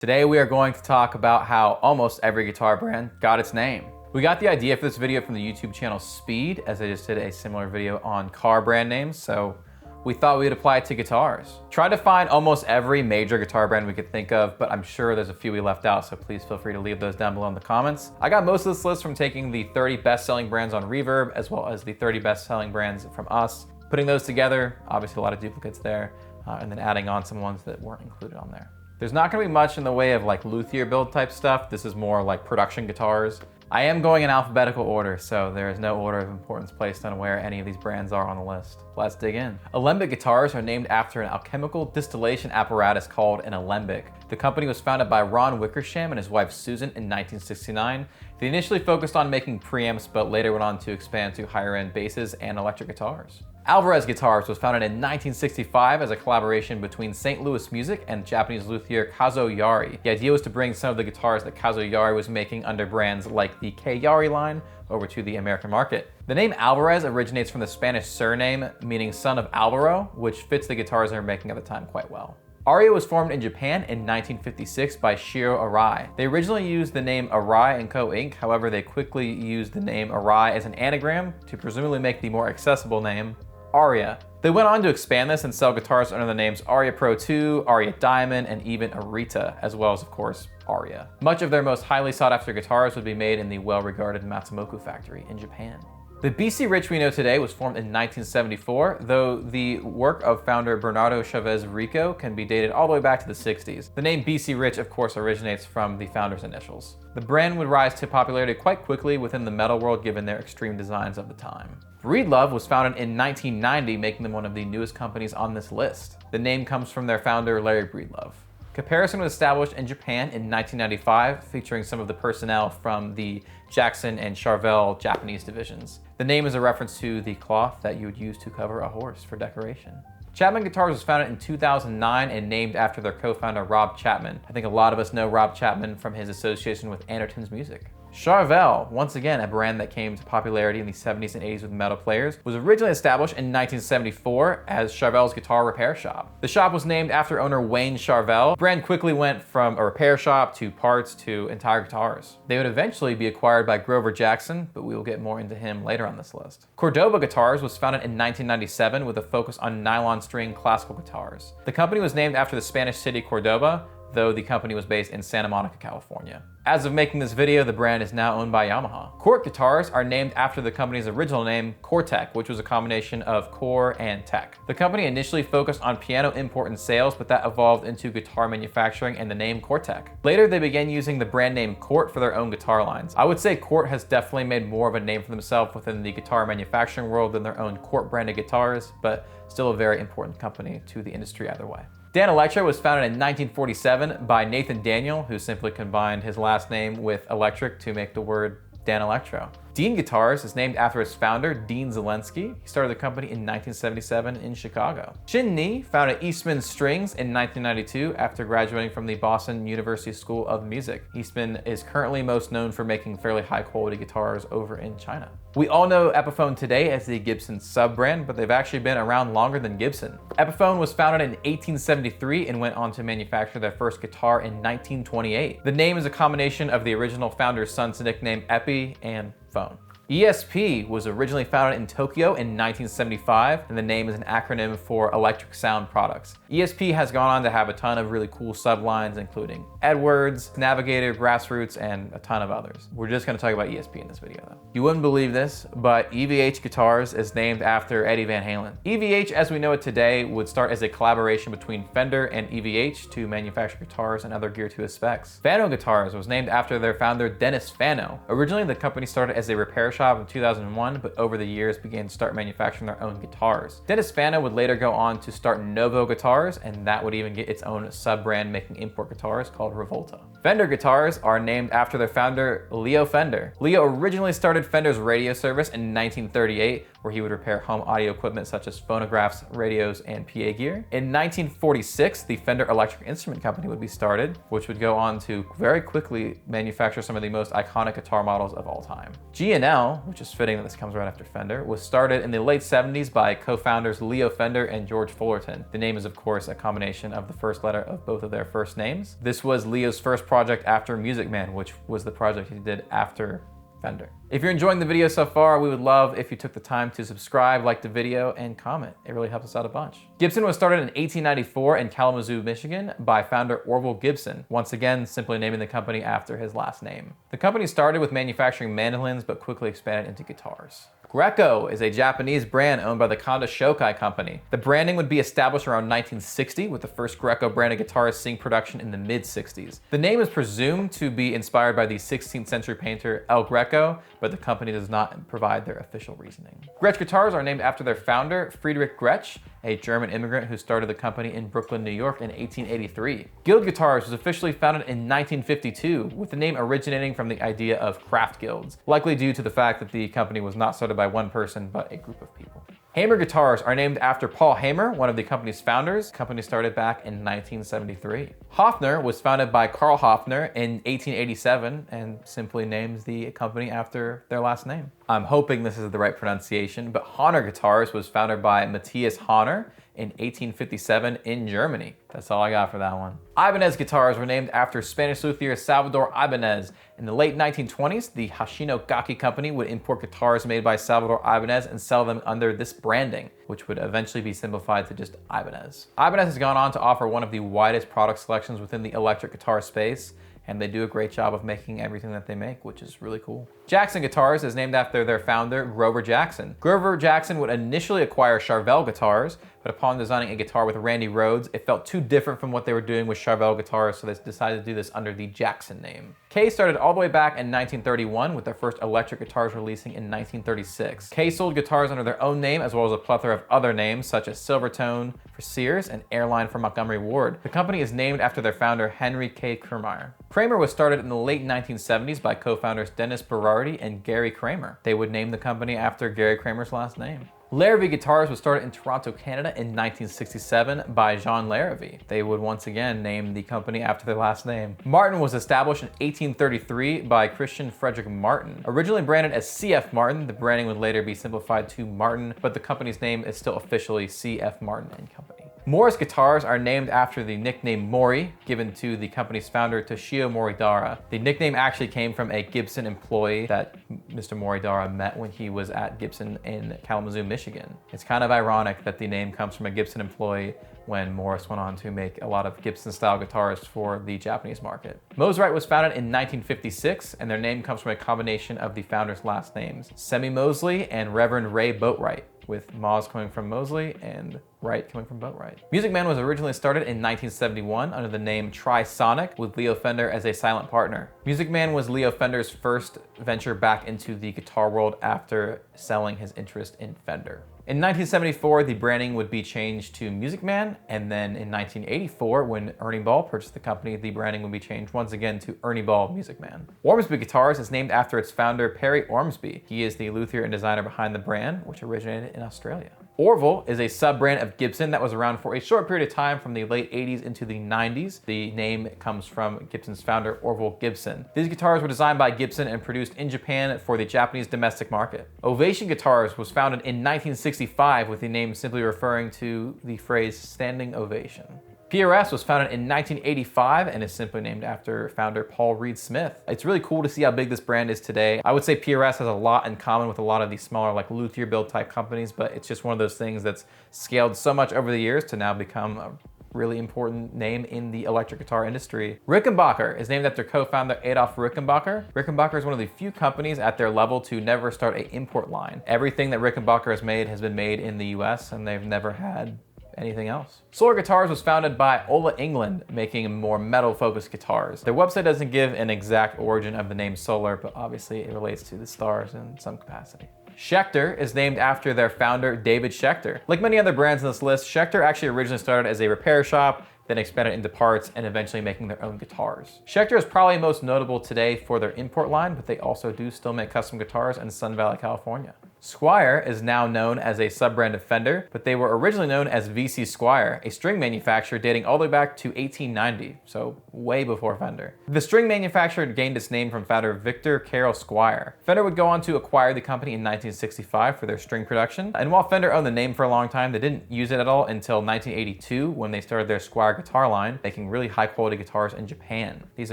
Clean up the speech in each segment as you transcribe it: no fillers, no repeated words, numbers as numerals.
Today we are going to talk about how almost every guitar brand got its name. We got the idea for this video from the YouTube channel Speed, as I just did a similar video on car brand names, so we thought we'd apply it to guitars. Tried to find almost every major guitar brand we could think of, but I'm sure there's a few we left out, so please feel free to leave those down below in the comments. I got most of this list from taking the 30 best-selling brands on Reverb, as well as the 30 best-selling brands from us. Putting those together, obviously a lot of duplicates there, and then adding on some ones that weren't included on there. There's not gonna be much in the way of like luthier build type stuff. This is more like production guitars. I am going in alphabetical order, so there is no order of importance placed on where any of these brands are on the list. Let's dig in. Alembic guitars are named after an alchemical distillation apparatus called an alembic. The company was founded by Ron Wickersham and his wife Susan in 1969. They initially focused on making preamps, but later went on to expand to higher end basses and electric guitars. Alvarez Guitars was founded in 1965 as a collaboration between St. Louis Music and Japanese luthier Kazo Yari. The idea was to bring some of the guitars that Kazo Yari was making under brands like the K Yari line over to the American market. The name Alvarez originates from the Spanish surname meaning son of Alvaro, which fits the guitars they were making at the time quite well. Aria was formed in Japan in 1956 by Shiro Arai. They originally used the name Arai & Co. Inc., however they quickly used the name Arai as an anagram to presumably make the more accessible name Aria. They went on to expand this and sell guitars under the names Aria Pro 2, Aria Diamond, and even Arita, as well as, of course, Aria. Much of their most highly sought after guitars would be made in the well-regarded Matsumoku factory in Japan. The BC Rich we know today was formed in 1974, though the work of founder Bernardo Chavez Rico can be dated all the way back to the 60s. The name BC Rich, of course, originates from the founder's initials. The brand would rise to popularity quite quickly within the metal world given their extreme designs of the time. Breedlove was founded in 1990, making them one of the newest companies on this list. The name comes from their founder, Larry Breedlove. Comparison was established in Japan in 1995, featuring some of the personnel from the Jackson and Charvel Japanese divisions. The name is a reference to the cloth that you would use to cover a horse for decoration. Chapman Guitars was founded in 2009 and named after their co-founder Rob Chapman. I think a lot of us know Rob Chapman from his association with Anderton's music. Charvel, once again a brand that came to popularity in the 70s and 80s with metal players, was originally established in 1974 as Charvel's Guitar Repair Shop. The shop was named after owner Wayne Charvel. The brand quickly went from a repair shop to parts to entire guitars. They would eventually be acquired by Grover Jackson, but we will get more into him later on this list. Cordoba Guitars was founded in 1997 with a focus on nylon string classical guitars. The company was named after the Spanish city Cordoba, though the company was based in Santa Monica, California. As of making this video, the brand is now owned by Yamaha. Cort guitars are named after the company's original name, Cortec, which was a combination of core and tech. The company initially focused on piano import and sales, but that evolved into guitar manufacturing and the name Cortec. Later, they began using the brand name Cort for their own guitar lines. I would say Cort has definitely made more of a name for themselves within the guitar manufacturing world than their own Cort branded guitars, but still a very important company to the industry either way. Dan Electro was founded in 1947 by Nathan Daniel, who simply combined his last name with electric to make the word Dan Electro. Dean Guitars is named after its founder, Dean Zelensky. He started the company in 1977 in Chicago. Shin Ni founded Eastman Strings in 1992 after graduating from the Boston University School of Music. Eastman is currently most known for making fairly high quality guitars over in China. We all know Epiphone today as the Gibson sub-brand, but they've actually been around longer than Gibson. Epiphone was founded in 1873 and went on to manufacture their first guitar in 1928. The name is a combination of the original founder's son's nickname Epi and phone. ESP was originally founded in Tokyo in 1975, and the name is an acronym for Electric Sound Products. ESP has gone on to have a ton of really cool sublines, including Edwards, Navigator, Grassroots, and a ton of others. We're just going to talk about ESP in this video though. You wouldn't believe this, but EVH Guitars is named after Eddie Van Halen. EVH, as we know it today, would start as a collaboration between Fender and EVH to manufacture guitars and other gear to its specs. Fano Guitars was named after their founder Dennis Fano. Originally, the company started as a repair shop in 2001, but over the years began to start manufacturing their own guitars. Dennis Fano would later go on to start Novo Guitars, and that would even get its own sub-brand making import guitars called Revolta. Fender guitars are named after their founder, Leo Fender. Leo originally started Fender's radio service in 1938, where he would repair home audio equipment such as phonographs, radios, and PA gear. In 1946, the Fender Electric Instrument Company would be started, which would go on to very quickly manufacture some of the most iconic guitar models of all time. G&L, which is fitting that this comes right after Fender, was started in the late 70s by co-founders Leo Fender and George Fullerton. The name is, of course, a combination of the first letter of both of their first names. This was Leo's first project after Music Man, which was the project he did after Fender. If you're enjoying the video so far, we would love if you took the time to subscribe, like the video, and comment. It really helps us out a bunch. Gibson was started in 1894 in Kalamazoo, Michigan by founder Orville Gibson, once again simply naming the company after his last name. The company started with manufacturing mandolins but quickly expanded into guitars. Greco is a Japanese brand owned by the Kanda Shokai Company. The branding would be established around 1960, with the first Greco branded guitars seeing production in the mid-60s. The name is presumed to be inspired by the 16th century painter El Greco, but the company does not provide their official reasoning. Gretsch guitars are named after their founder, Friedrich Gretsch, a German immigrant who started the company in Brooklyn, New York in 1883. Guild Guitars was officially founded in 1952, with the name originating from the idea of craft guilds, likely due to the fact that the company was not started by one person, but a group of people. Hamer guitars are named after Paul Hamer, one of the company's founders. The company started back in 1973. Hofner was founded by Karl Hofner in 1887 and simply names the company after their last name. I'm hoping this is the right pronunciation, but Hohner Guitars was founded by Matthias Hohner in 1857 in Germany. That's all I got for that one. Ibanez guitars were named after Spanish luthier Salvador Ibanez. In the late 1920s, the Hoshino Gakki company would import guitars made by Salvador Ibanez and sell them under this branding, which would eventually be simplified to just Ibanez. Ibanez has gone on to offer one of the widest product selections within the electric guitar space, and they do a great job of making everything that they make, which is really cool. Jackson Guitars is named after their founder, Grover Jackson. Grover Jackson would initially acquire Charvel guitars, but upon designing a guitar with Randy Rhoads, it felt too different from what they were doing with Charvel guitars, so they decided to do this under the Jackson name. Kay started all the way back in 1931, with their first electric guitars releasing in 1936. Kay sold guitars under their own name, as well as a plethora of other names, such as Silvertone for Sears and Airline for Montgomery Ward. The company is named after their founder, Henry K. Kramer. Kramer was started in the late 1970s by co-founders Dennis Berardi and Gary Kramer. They would name the company after Gary Kramer's last name. Larrivee Guitars was started in Toronto, Canada in 1967 by Jean Larrivee. They would once again name the company after their last name. Martin was established in 1833 by Christian Frederick Martin. Originally branded as CF Martin, the branding would later be simplified to Martin, but the company's name is still officially CF Martin and Company. Morris guitars are named after the nickname Mori, given to the company's founder Toshio Moridara. The nickname actually came from a Gibson employee that Mr. Moridara met when he was at Gibson in Kalamazoo, Michigan. It's kind of ironic that the name comes from a Gibson employee when Morris went on to make a lot of Gibson-style guitars for the Japanese market. Mosrite was founded in 1956, and their name comes from a combination of the founders' last names, Semi Mosley and Reverend Ray Boatwright, with Moz coming from Mosley and Wright coming from Boatwright. Music Man was originally started in 1971 under the name Trisonic, with Leo Fender as a silent partner. Music Man was Leo Fender's first venture back into the guitar world after selling his interest in Fender. In 1974, the branding would be changed to Music Man, and then in 1984, when Ernie Ball purchased the company, the branding would be changed once again to Ernie Ball Music Man. Ormsby Guitars is named after its founder, Perry Ormsby. He is the luthier and designer behind the brand, which originated in Australia. Orville is a sub-brand of Gibson that was around for a short period of time from the late 80s into the 90s. The name comes from Gibson's founder, Orville Gibson. These guitars were designed by Gibson and produced in Japan for the Japanese domestic market. Ovation Guitars was founded in 1965 with the name simply referring to the phrase standing ovation. PRS was founded in 1985 and is simply named after founder Paul Reed Smith. It's really cool to see how big this brand is today. I would say PRS has a lot in common with a lot of these smaller like luthier build type companies, but it's just one of those things that's scaled so much over the years to now become a really important name in the electric guitar industry. Rickenbacker is named after co-founder Adolf Rickenbacker. Rickenbacker is one of the few companies at their level to never start an import line. Everything that Rickenbacker has been made in the US, and they've never had anything else. Solar Guitars was founded by Ola England, making more metal-focused guitars. Their website doesn't give an exact origin of the name Solar, but obviously it relates to the stars in some capacity. Schecter is named after their founder, David Schecter. Like many other brands on this list, Schecter actually originally started as a repair shop, then expanded into parts, and eventually making their own guitars. Schecter is probably most notable today for their import line, but they also do still make custom guitars in Sun Valley, California. Squier is now known as a sub-brand of Fender, but they were originally known as VC Squier, a string manufacturer dating all the way back to 1890, so way before Fender. The string manufacturer gained its name from founder Victor Carroll Squier. Fender would go on to acquire the company in 1965 for their string production, and while Fender owned the name for a long time, they didn't use it at all until 1982 when they started their Squier guitar line, making really high quality guitars in Japan. These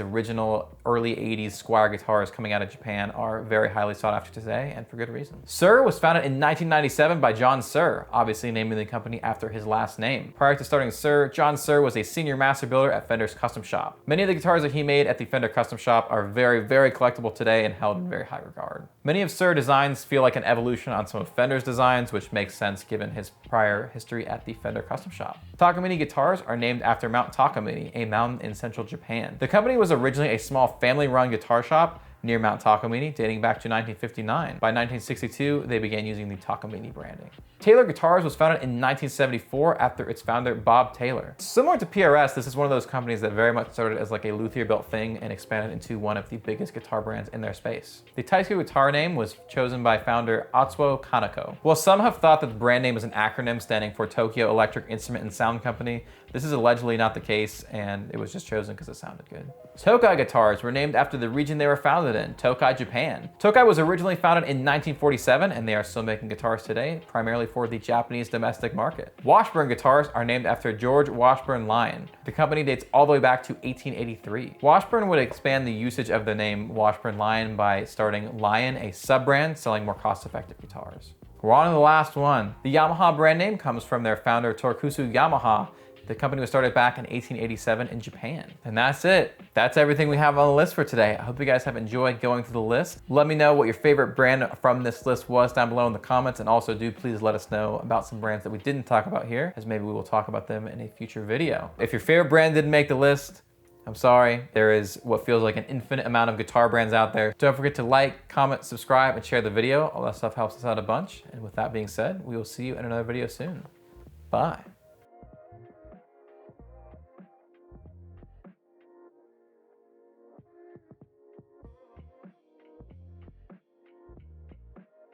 original early 80s Squier guitars coming out of Japan are very highly sought after today, and for good reason. Suhr was founded in 1997 by John Suhr, obviously naming the company after his last name. Prior to starting Suhr, John Suhr was a senior master builder at Fender's custom shop. Many of the guitars that he made at the Fender custom shop are very, very collectible today and held in very high regard. Many of Suhr designs feel like an evolution on some of Fender's designs, which makes sense given his prior history at the Fender custom shop. Takamine guitars are named after Mount Takamine, a mountain in central Japan. The company was originally a small family-run guitar shop near Mount Takamine, dating back to 1959. By 1962, they began using the Takamine branding. Taylor Guitars was founded in 1974 after its founder, Bob Taylor. Similar to PRS, this is one of those companies that very much started as like a luthier-built thing and expanded into one of the biggest guitar brands in their space. The Taisho guitar name was chosen by founder Atsuo Kaneko. While some have thought that the brand name is an acronym standing for Tokyo Electric Instrument and Sound Company, this is allegedly not the case, and it was just chosen because it sounded good. Tokai guitars were named after the region they were founded in, Tokai, Japan. Tokai was originally founded in 1947, and they are still making guitars today, primarily for the Japanese domestic market. Washburn guitars are named after George Washburn Lyon. The company dates all the way back to 1883. Washburn would expand the usage of the name Washburn Lyon by starting Lyon, a sub-brand selling more cost-effective guitars. We're on to the last one. The Yamaha brand name comes from their founder Tokusu Yamaha. The company was started back in 1887 in Japan. And that's it. That's everything we have on the list for today. I hope you guys have enjoyed going through the list. Let me know what your favorite brand from this list was down below in the comments, and also do please let us know about some brands that we didn't talk about here, as maybe we will talk about them in a future video. If your favorite brand didn't make the list, I'm sorry. There is what feels like an infinite amount of guitar brands out there. Don't forget to like, comment, subscribe, and share the video. All that stuff helps us out a bunch. And with that being said, we will see you in another video soon. Bye.